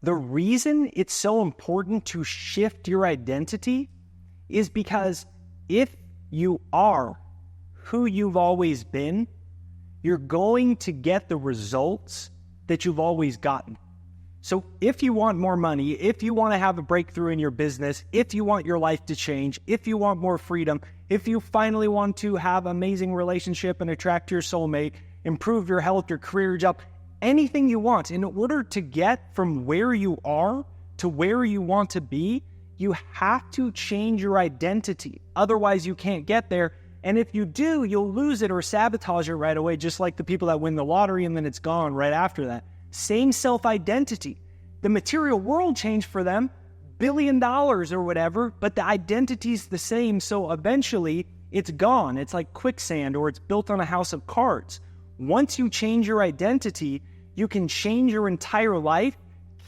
The reason it's so important to shift your identity is because if you are who you've always been, you're going to get the results that you've always gotten. So if you want more money, if you want to have a breakthrough in your business, if you want your life to change, if you want more freedom, if you finally want to have an amazing relationship and attract your soulmate, improve your health, your career, your job, anything you want, in order to get from where you are to where you want to be, you have to change your identity. Otherwise, you can't get there. And if you do, you'll lose it or sabotage it right away, just like the people that win the lottery and then it's gone right after that. Same self-identity. The material world changed for them, $1 billion or whatever, but the identity's the same, so eventually it's gone. It's like quicksand, or it's built on a house of cards. Once you change your identity, you can change your entire life,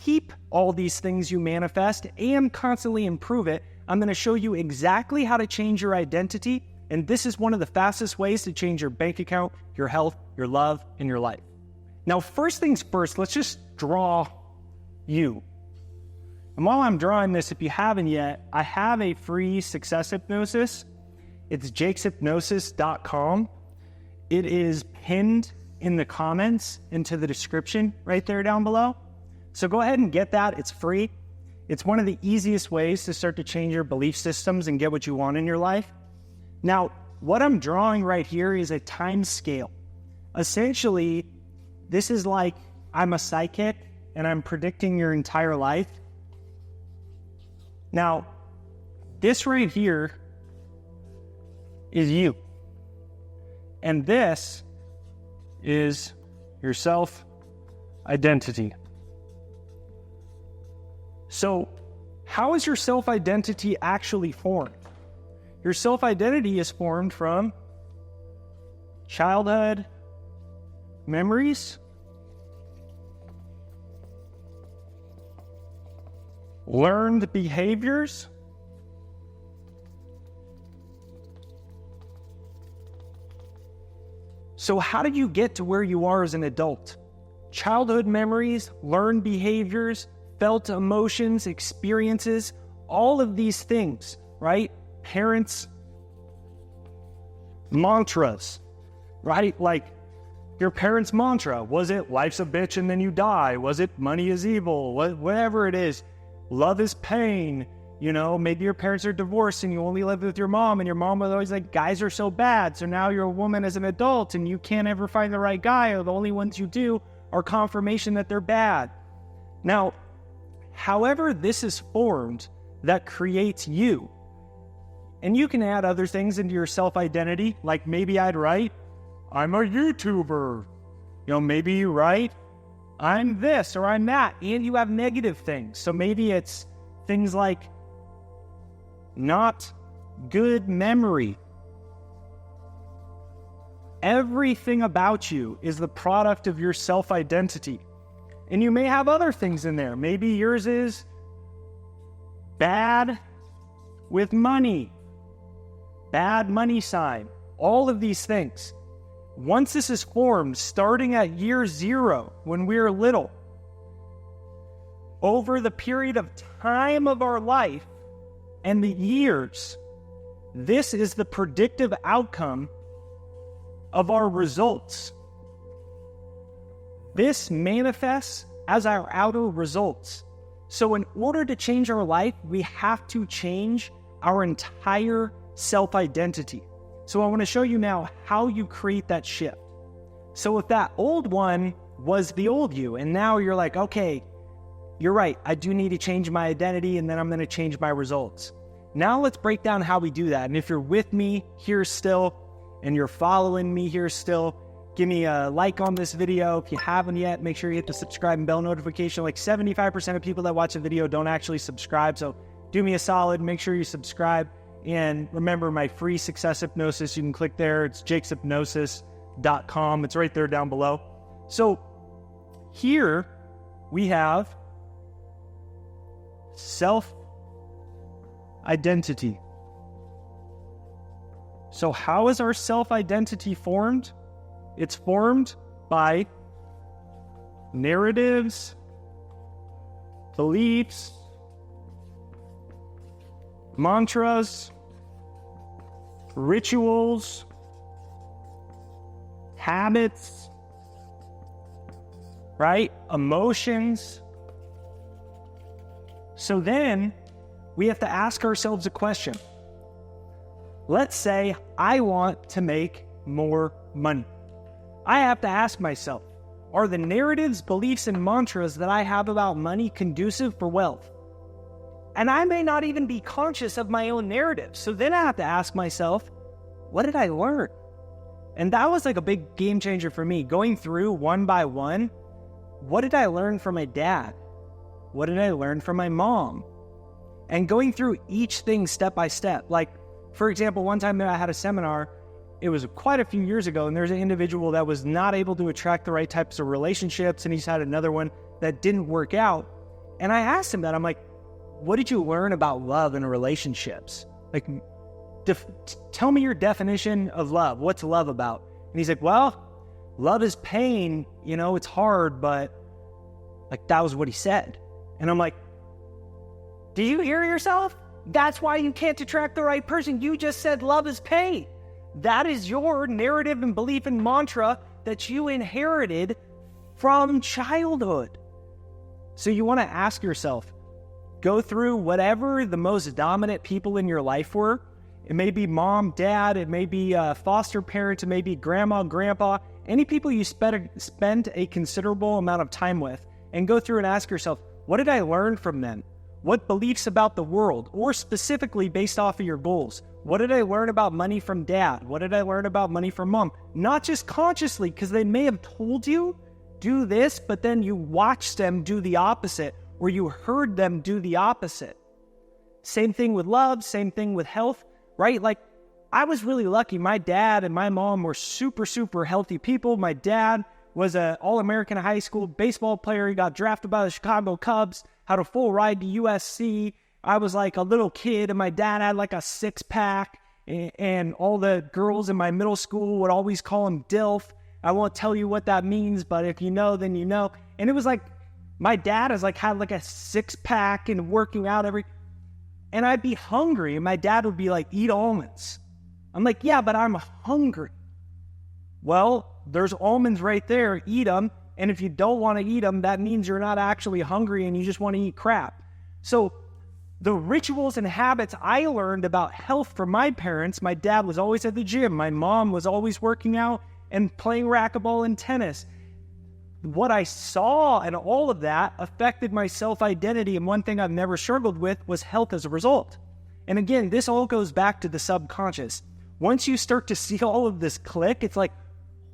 keep all these things you manifest, and constantly improve it. I'm going to show you exactly how to change your identity, and this is one of the fastest ways to change your bank account, your health, your love, and your life. Now, first things first, let's just draw you. And while I'm drawing this, if you haven't yet, I have a free success hypnosis. It's jakeshypnosis.com. It is pinned in the comments into the description right there down below. So go ahead and get that. It's free. It's one of the easiest ways to start to change your belief systems and get what you want in your life. Now, what I'm drawing right here is a time scale. Essentially, this is like I'm a psychic and I'm predicting your entire life. Now, this right here is you. And this is your self-identity. So, how is your self-identity actually formed? Your self-identity is formed from childhood memories, learned behaviors, so how did you get to where you are as an adult? Childhood memories, learned behaviors, felt emotions, experiences, all of these things, right? Parents' mantras, right? Like your parents' mantra. Was it life's a bitch and then you die? Was it money is evil? Whatever it is. Love is pain. You know, maybe your parents are divorced and you only live with your mom, and your mom was always like, guys are so bad. So now you're a woman as an adult and you can't ever find the right guy, or the only ones you do are confirmation that they're bad. Now, however this is formed, that creates you. And you can add other things into your self-identity, like maybe I'd write, I'm a YouTuber. You know, maybe you write, I'm this or I'm that, and you have negative things. So maybe it's things like not good memory. Everything about you is the product of your self-identity. And you may have other things in there. Maybe yours is bad with money, bad money sign, all of these things. Once this is formed, starting at year 0, when we are little, over the period of time of our life and the years, this is the predictive outcome of our results. This manifests as our outer results. So in order to change our life, we have to change our entire self-identity. So I want to show you now how you create that shift. So if that old one was the old you, and now you're like, okay, you're right, I do need to change my identity, and then I'm going to change my results. Now let's break down how we do that. And if you're with me here still, and you're following me here still, give me a like on this video. If you haven't yet, make sure you hit the subscribe and bell notification. Like 75% of people that watch a video don't actually subscribe, so do me a solid, make sure you subscribe. And remember my free success hypnosis, you can click there. It's jakeshypnosis.com. It's right there down below. So here we have self-identity. So how is our self-identity formed? It's formed by narratives, beliefs, mantras, rituals, habits, right? Emotions. So then we have to ask ourselves a question. Let's say I want to make more money. I have to ask myself, are the narratives, beliefs, and mantras that I have about money conducive for wealth? And I may not even be conscious of my own narrative. So then I have to ask myself, what did I learn? And that was like a big game changer for me. Going through one by one, what did I learn from my dad? What did I learn from my mom? And going through each thing step by step. Like, for example, one time I had a seminar, it was quite a few years ago, and there's an individual that was not able to attract the right types of relationships, and he's had another one that didn't work out. And I asked him that, I'm like, what did you learn about love and relationships? Like, tell me your definition of love. What's love about? And he's like, well, love is pain, it's hard, but like that was what he said. And I'm like, do you hear yourself? That's why you can't attract the right person. You just said love is pain. That is your narrative and belief and mantra that you inherited from childhood. So you want to ask yourself, go through whatever the most dominant people in your life were. It may be mom, dad, it may be foster parents, it may be grandma, grandpa, any people you spent a considerable amount of time with, and go through and ask yourself, what did I learn from them? What beliefs about the world, or specifically based off of your goals? What did I learn about money from dad? What did I learn about money from mom? Not just consciously, because they may have told you, do this, but then you watched them do the opposite, or you heard them do the opposite. Same thing with love, same thing with health, right? Like, I was really lucky. My dad and my mom were super, super healthy people. My dad was an All-American high school baseball player. He got drafted by the Chicago Cubs, had a full ride to USC. I was like a little kid, and my dad had like a six-pack, and all the girls in my middle school would always call him DILF. I won't tell you what that means, but if you know, then you know. And it was like, my dad had like a six-pack and working out and I'd be hungry, and my dad would be like, eat almonds. I'm like, yeah, but I'm hungry. Well, there's almonds right there, eat them. And if you don't want to eat them, that means you're not actually hungry and you just want to eat crap. So the rituals and habits I learned about health from my parents, my dad was always at the gym. My mom was always working out and playing racquetball and tennis. What I saw and all of that affected my self-identity. And one thing I've never struggled with was health as a result. And again, this all goes back to the subconscious. Once you start to see all of this click, it's like,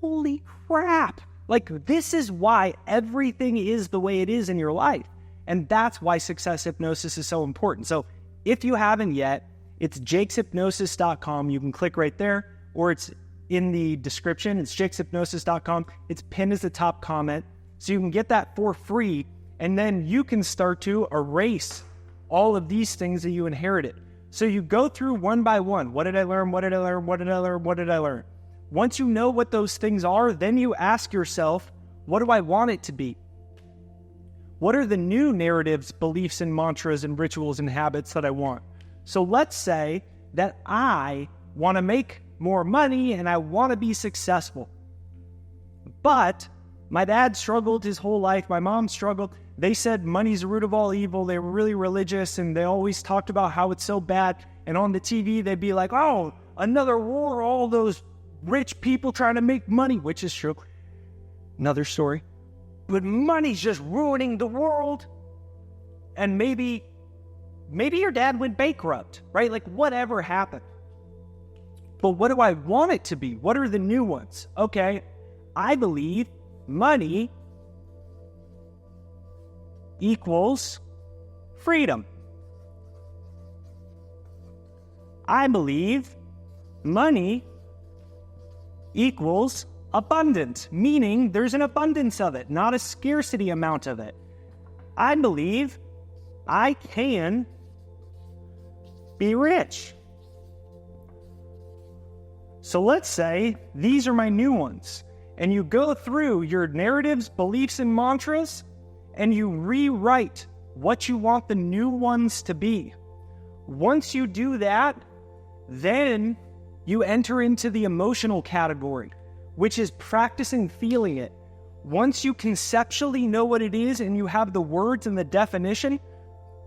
holy crap. Like, this is why everything is the way it is in your life. And that's why success hypnosis is so important. So if you haven't yet, it's jakeshypnosis.com. You can click right there, or it's in the description. It's jakeshypnosis.com. It's pinned as the top comment. So you can get that for free, and then you can start to erase all of these things that you inherited. So you go through one by one. What did I learn? What did I learn? What did I learn? What did I learn? Once you know what those things are, then you ask yourself, what do I want it to be? What are the new narratives, beliefs, and mantras and rituals and habits that I want? So let's say that I want to make more money and I want to be successful. But my dad struggled his whole life. My mom struggled. They said money's the root of all evil. They were really religious, and they always talked about how it's so bad. And on the TV, they'd be like, oh, another war, all those rich people trying to make money, which is true. Another story. But money's just ruining the world. And maybe your dad went bankrupt, right? Like, whatever happened. But what do I want it to be? What are the new ones? Okay, I believe money equals freedom. I believe money equals abundant, meaning there's an abundance of it, not a scarcity amount of it. I believe I can be rich. So let's say these are my new ones, and you go through your narratives, beliefs, and mantras, and you rewrite what you want the new ones to be. Once you do that, then you enter into the emotional category, which is practicing feeling it. Once you conceptually know what it is and you have the words and the definition,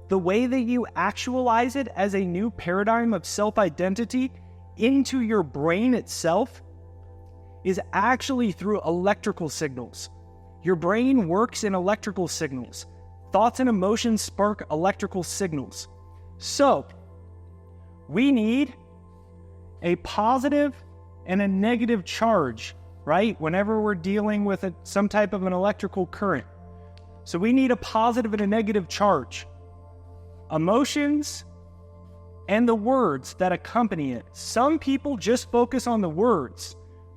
the way that you actualize it as a new paradigm of self-identity into your brain itself is actually through electrical signals. Your brain works in electrical signals. Thoughts and emotions spark electrical signals. So, we need a positive and a negative charge, right? Whenever we're dealing with some type of an electrical current. So we need a positive and a negative charge. Emotions and the words that accompany it. Some people just focus on the words,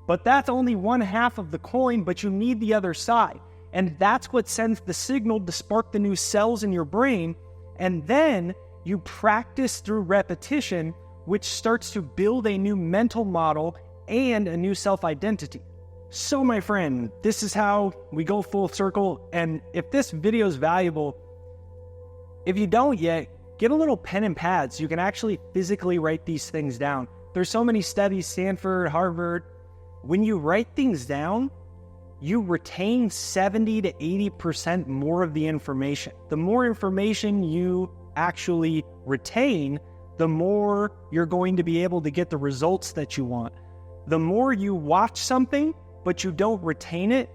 but that's only one half of the coin, but you need the other side. And that's what sends the signal to spark the new cells in your brain. And then you practice through repetition, which starts to build a new mental model and a new self-identity. So my friend, this is how we go full circle. And if this video is valuable, if you don't yet, get a little pen and pad so you can actually physically write these things down. There's so many studies, Stanford, Harvard. When you write things down, you retain 70 to 80% more of the information. The more information you actually retain, the more you're going to be able to get the results that you want. The more you watch something, but you don't retain it,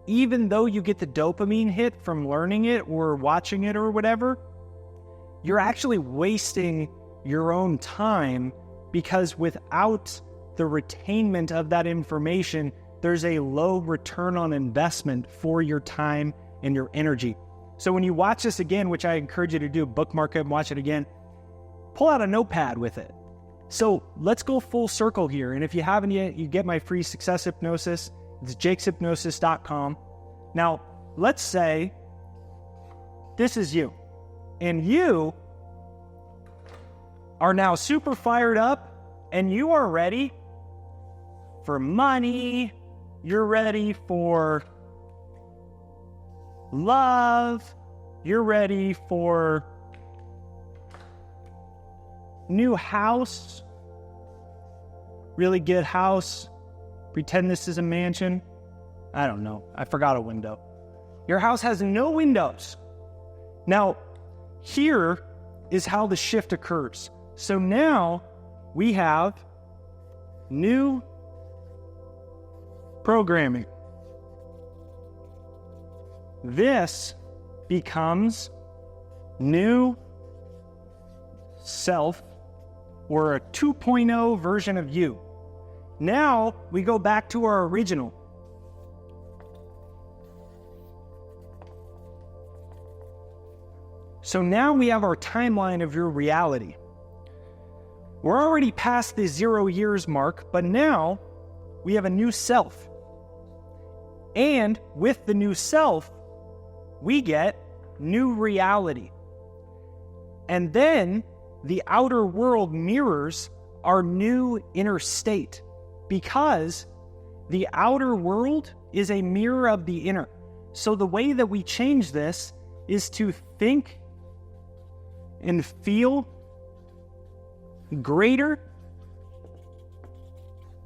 even though you get the dopamine hit from learning it or watching it or whatever, you're actually wasting your own time, because without the retainment of that information, there's a low return on investment for your time and your energy. So when you watch this again, which I encourage you to do, bookmark it and watch it again, pull out a notepad with it. So let's go full circle here. And if you haven't yet, you get my free success hypnosis. It's jakeshypnosis.com. Now, let's say this is you. And you are now super fired up and you are ready for money. You're ready for love. You're ready for new house, really good house. Pretend this is a mansion. I don't know. I forgot a window. Your house has no windows. Now, here is how the shift occurs. So now we have new programming. This becomes new self, or a 2.0 version of you. Now we go back to our original. So now we have our timeline of your reality. We're already past the 0 years mark, but now we have a new self. And with the new self, we get new reality. And then the outer world mirrors our new inner state, because the outer world is a mirror of the inner. So the way that we change this is to think and feel greater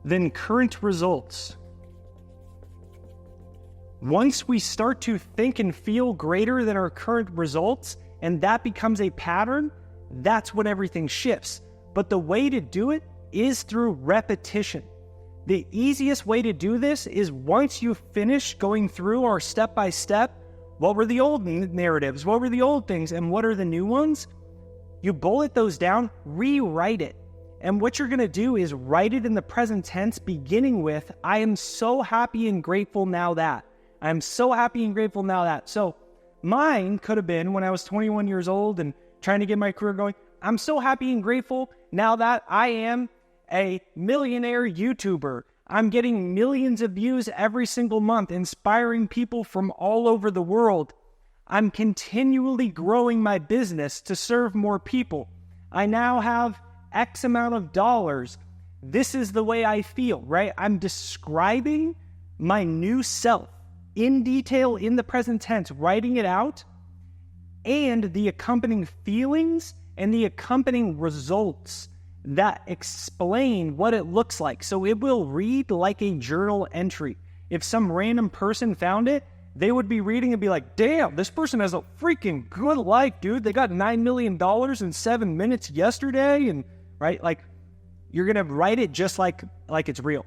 than current results. Once we start to think and feel greater than our current results, and that becomes a pattern, that's when everything shifts. But the way to do it is through repetition. The easiest way to do this is once you finish going through our step-by-step, what were the old narratives, what were the old things, and what are the new ones? You bullet those down, rewrite it. And what you're going to do is write it in the present tense, beginning with, I am so happy and grateful now that. I am so happy and grateful now that. So mine could have been when I was 21 years old and trying to get my career going. I'm so happy and grateful now that I am a millionaire YouTuber. I'm getting millions of views every single month, inspiring people from all over the world. I'm continually growing my business to serve more people. I now have X amount of dollars. This is the way I feel, right? I'm describing my new self in detail in the present tense, writing it out. and the accompanying feelings and the accompanying results that explain what it looks like. So it will read like a journal entry. If some random person found it, they would be reading and be like, damn, this person has a freaking good life, dude. They got $9 million in 7 minutes yesterday. And right, like you're going to write it just like it's real.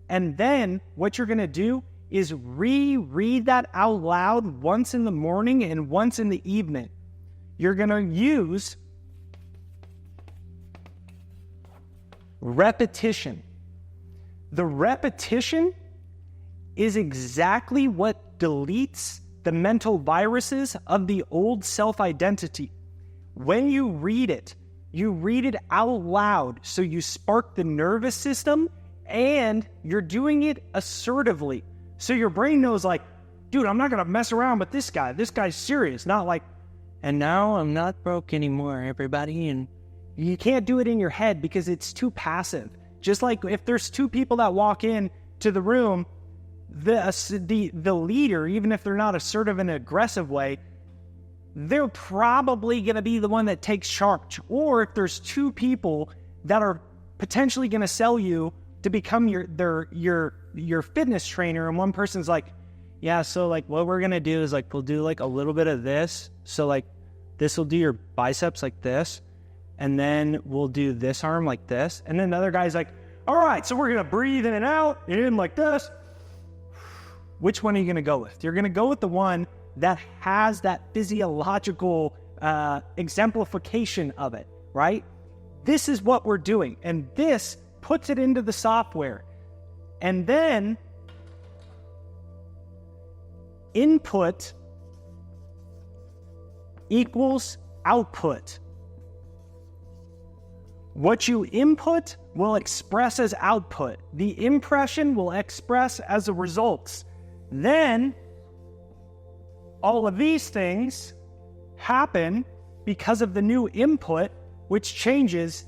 And then what you're going to do is reread that out loud once in the morning and once in the evening. You're going to use repetition. The repetition is exactly what deletes the mental viruses of the old self-identity. When you read it out loud, so you spark the nervous system, and you're doing it assertively. So your brain knows like, dude, I'm not going to mess around with this guy. This guy's serious. Not like, and now I'm not broke anymore, everybody. And you can't do it in your head because it's too passive. Just like if there's two people that walk in to the room, the leader, even if they're not assertive in an aggressive way, they're probably going to be the one that takes charge. Or if there's two people that are potentially going to sell you to become your fitness trainer, and one person's like, yeah, so like what we're going to do is like we'll do like a little bit of this. So like this will do your biceps like this, and then we'll do this arm like this. And then another guy's like, all right, so we're going to breathe in and out, in like this. Which one are you going to go with? You're going to go with the one that has that physiological exemplification of it, right? This is what we're doing. And this puts it into the software. And then input equals output. What you input will express as output. The impression will express as the results. Then all of these things happen because of the new input, which changes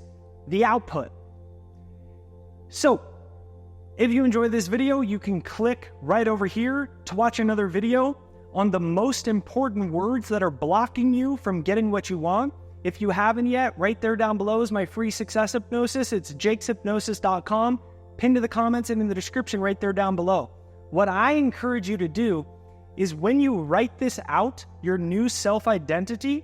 the output. So if you enjoyed this video, you can click right over here to watch another video on the most important words that are blocking you from getting what you want. If you haven't yet, right there down below is my free success hypnosis. It's jakeshypnosis.com. Pinned to the comments and in the description right there down below. What I encourage you to do is when you write this out, your new self-identity,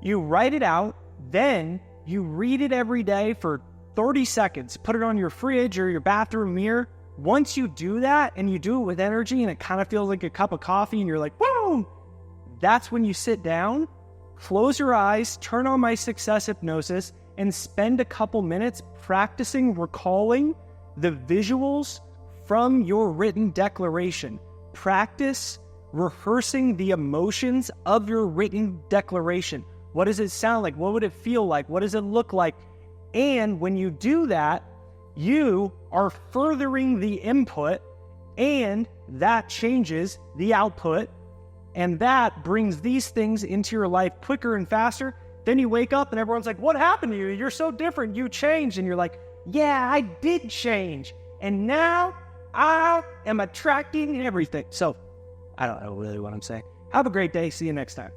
you write it out, then you read it every day for 30 seconds. Put it on your fridge or your bathroom mirror. Once you do that and you do it with energy and it kind of feels like a cup of coffee and you're like, whoa, that's when you sit down, close your eyes, turn on my success hypnosis, and spend a couple minutes practicing recalling the visuals from your written declaration. Practice rehearsing the emotions of your written declaration. What does it sound like? What would it feel like? What does it look like? And when you do that, you are furthering the input, and that changes the output, and that brings these things into your life quicker and faster. Then you wake up and everyone's like, what happened to you? You're so different. You changed. And you're like, yeah, I did change. And now I am attracting everything. So I don't know really what I'm saying. Have a great day. See you next time.